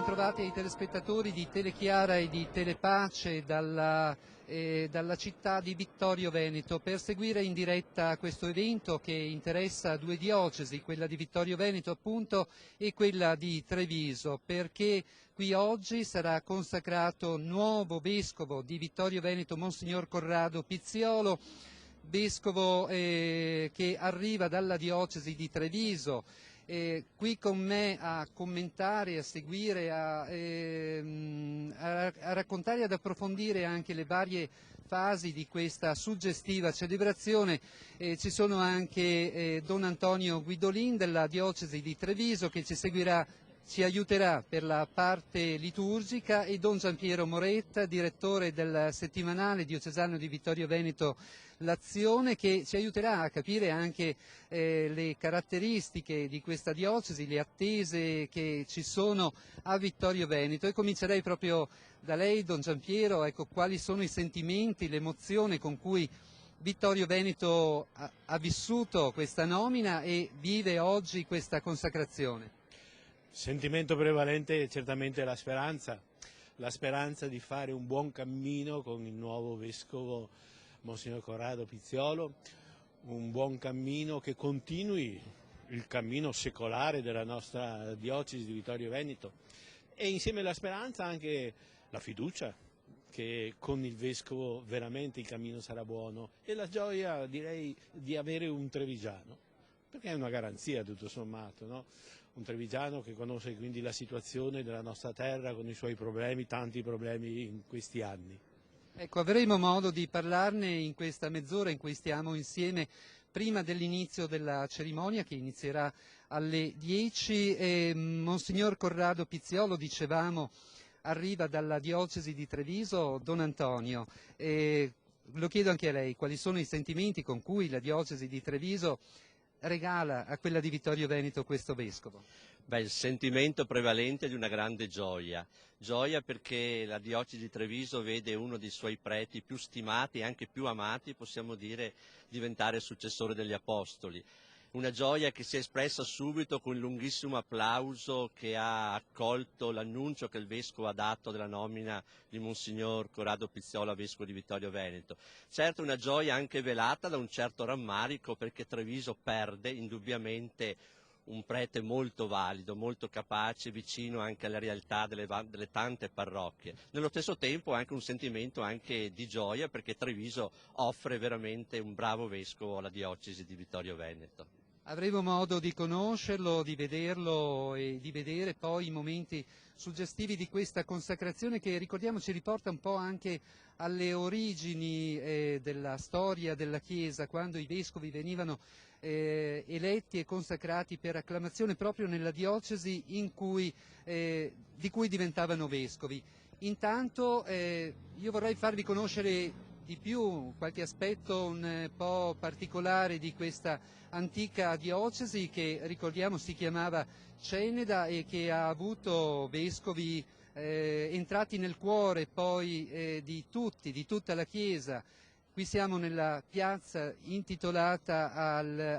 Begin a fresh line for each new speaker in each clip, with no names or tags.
bentrovati ai telespettatori di Telechiara e di Telepace dalla città di Vittorio Veneto per seguire in diretta questo evento che interessa due diocesi, quella di Vittorio Veneto appunto e quella di Treviso, perché qui oggi sarà consacrato nuovo vescovo di Vittorio Veneto, Monsignor Corrado Pizziolo, vescovo che arriva dalla diocesi di Treviso. Qui con me a commentare, a seguire, a raccontare e ad approfondire anche le varie fasi di questa suggestiva celebrazione ci sono anche Don Antonio Guidolin della diocesi di Treviso che ci seguirà, ci aiuterà per la parte liturgica, e Don Giampiero Moretta, direttore del settimanale diocesano di Vittorio Veneto L'Azione, che ci aiuterà a capire anche le caratteristiche di questa diocesi, le attese che ci sono a Vittorio Veneto. E comincerei proprio da lei, Don Giampiero, ecco, quali sono i sentimenti, l'emozione con cui Vittorio Veneto ha vissuto questa nomina e vive oggi questa consacrazione.
Sentimento prevalente è certamente la speranza di fare un buon cammino con il nuovo vescovo Monsignor Corrado Pizziolo, un buon cammino che continui il cammino secolare della nostra diocesi di Vittorio Veneto, e insieme alla speranza anche la fiducia che con il vescovo veramente il cammino sarà buono, e la gioia, direi, di avere un trevigiano, perché è una garanzia tutto sommato, no? Un trevigiano che conosce quindi la situazione della nostra terra con i suoi problemi, tanti problemi in questi anni.
Ecco, avremo modo di parlarne in questa mezz'ora in cui stiamo insieme prima dell'inizio della cerimonia, che inizierà alle 10. Monsignor Corrado Pizziolo, dicevamo, arriva dalla diocesi di Treviso. Don Antonio, lo chiedo anche a lei, quali sono i sentimenti con cui la diocesi di Treviso regala a quella di Vittorio Veneto questo vescovo?
Beh, il sentimento prevalente è di una grande gioia perché la diocesi di Treviso vede uno dei suoi preti più stimati e anche più amati, possiamo dire, diventare successore degli apostoli. Una gioia che si è espressa subito con il lunghissimo applauso che ha accolto l'annuncio che il vescovo ha dato della nomina di Monsignor Corrado Pizziolo a vescovo di Vittorio Veneto. Certo, una gioia anche velata da un certo rammarico, perché Treviso perde indubbiamente un prete molto valido, molto capace, vicino anche alle realtà delle tante parrocchie. Nello stesso tempo anche un sentimento anche di gioia, perché Treviso offre veramente un bravo vescovo alla diocesi di Vittorio Veneto.
Avremo modo di conoscerlo, di vederlo e di vedere poi i momenti suggestivi di questa consacrazione che, ricordiamo, ci riporta un po' anche alle origini della storia della Chiesa, quando i vescovi venivano eletti e consacrati per acclamazione proprio nella diocesi di cui diventavano vescovi. Intanto io vorrei farvi conoscere di più qualche aspetto un po' particolare di questa antica diocesi che, ricordiamo, si chiamava Ceneda e che ha avuto vescovi entrati nel cuore poi di tutti, di tutta la Chiesa. Qui siamo nella piazza intitolata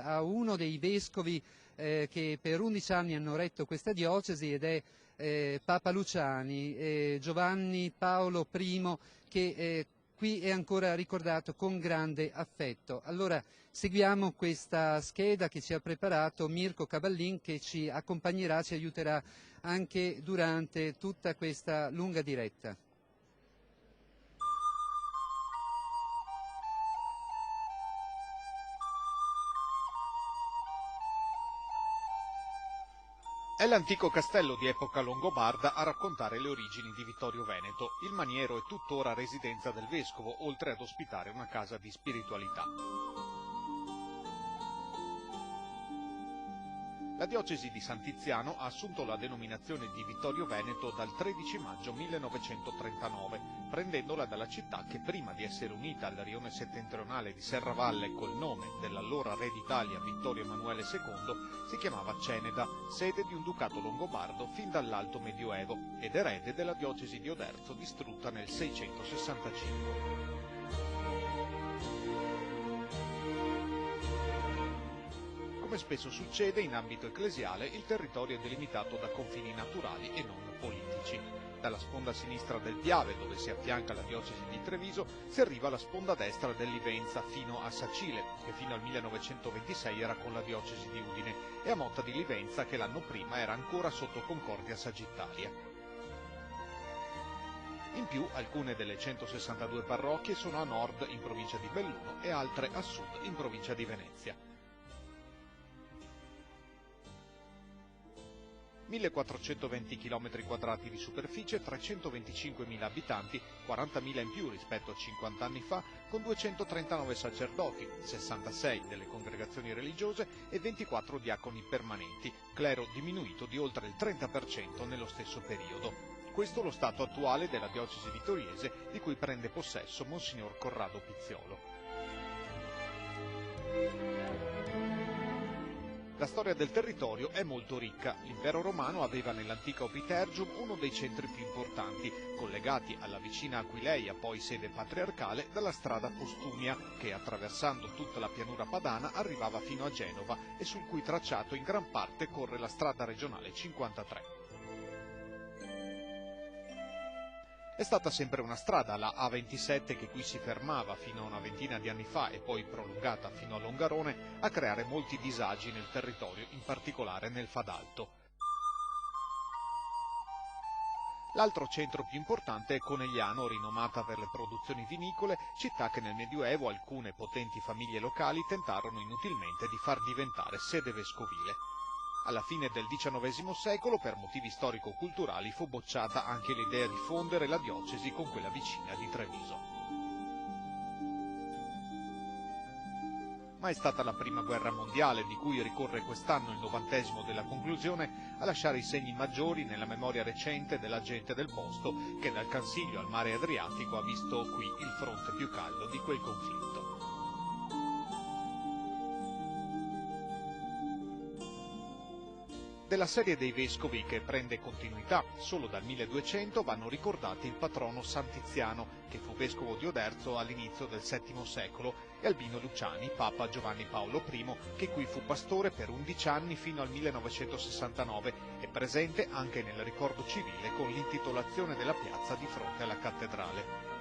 a uno dei vescovi che per 11 anni hanno retto questa diocesi, ed è Papa Luciani, Giovanni Paolo I, che qui è ancora ricordato con grande affetto. Allora seguiamo questa scheda che ci ha preparato Mirko Cavallin, che ci accompagnerà, ci aiuterà anche durante tutta questa lunga diretta.
È l'antico castello di epoca longobarda a raccontare le origini di Vittorio Veneto. Il maniero è tuttora residenza del vescovo, oltre ad ospitare una casa di spiritualità. La diocesi di San Tiziano ha assunto la denominazione di Vittorio Veneto dal 13 maggio 1939, prendendola dalla città che, prima di essere unita al rione settentrionale di Serravalle col nome dell'allora re d'Italia Vittorio Emanuele II, si chiamava Ceneda, sede di un ducato longobardo fin dall'Alto Medioevo ed erede della diocesi di Oderzo distrutta nel 665. Come spesso succede in ambito ecclesiale, il territorio è delimitato da confini naturali e non politici. Dalla sponda sinistra del Piave, dove si affianca la diocesi di Treviso, si arriva alla sponda destra del Livenza fino a Sacile, che fino al 1926 era con la diocesi di Udine, e a Motta di Livenza, che l'anno prima era ancora sotto Concordia Sagittaria. In più, alcune delle 162 parrocchie sono a nord in provincia di Belluno e altre a sud in provincia di Venezia. 1420 km² di superficie, 325.000 abitanti, 40.000 in più rispetto a 50 anni fa, con 239 sacerdoti, 66 delle congregazioni religiose e 24 diaconi permanenti, clero diminuito di oltre il 30% nello stesso periodo. Questo lo stato attuale della diocesi vittoriese, di cui prende possesso Monsignor Corrado Pizziolo. La storia del territorio è molto ricca. L'impero romano aveva nell'antica Opitergium uno dei centri più importanti, collegati alla vicina Aquileia, poi sede patriarcale, dalla strada Postumia, che attraversando tutta la pianura padana arrivava fino a Genova e sul cui tracciato in gran parte corre la strada regionale 53. È stata sempre una strada, la A27, che qui si fermava fino a una ventina di anni fa e poi prolungata fino a Longarone, a creare molti disagi nel territorio, in particolare nel Fadalto. L'altro centro più importante è Conegliano, rinomata per le produzioni vinicole, città che nel Medioevo alcune potenti famiglie locali tentarono inutilmente di far diventare sede vescovile. Alla fine del XIX secolo, per motivi storico-culturali, fu bocciata anche l'idea di fondere la diocesi con quella vicina di Treviso. Ma è stata la Prima Guerra Mondiale, di cui ricorre quest'anno il 90° della conclusione, a lasciare i segni maggiori nella memoria recente della gente del posto, che dal Cansiglio al mare Adriatico ha visto qui il fronte più caldo di quel conflitto. Della serie dei vescovi, che prende continuità solo dal 1200, vanno ricordati il patrono San Tiziano, che fu vescovo di Oderzo all'inizio del VII secolo, e Albino Luciani, Papa Giovanni Paolo I, che qui fu pastore per 11 anni fino al 1969, e presente anche nel ricordo civile con l'intitolazione della piazza di fronte alla cattedrale.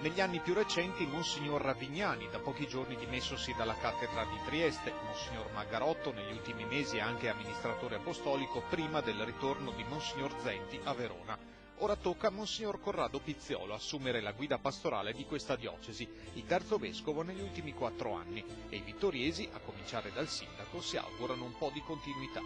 Negli anni più recenti Monsignor Ravignani, da pochi giorni dimessosi dalla cattedra di Trieste, Monsignor Maggarotto negli ultimi mesi anche amministratore apostolico prima del ritorno di Monsignor Zenti a Verona. Ora tocca a Monsignor Corrado Pizziolo assumere la guida pastorale di questa diocesi, il terzo vescovo negli ultimi 4 anni, e i vittoriesi, a cominciare dal sindaco, si augurano un po' di continuità.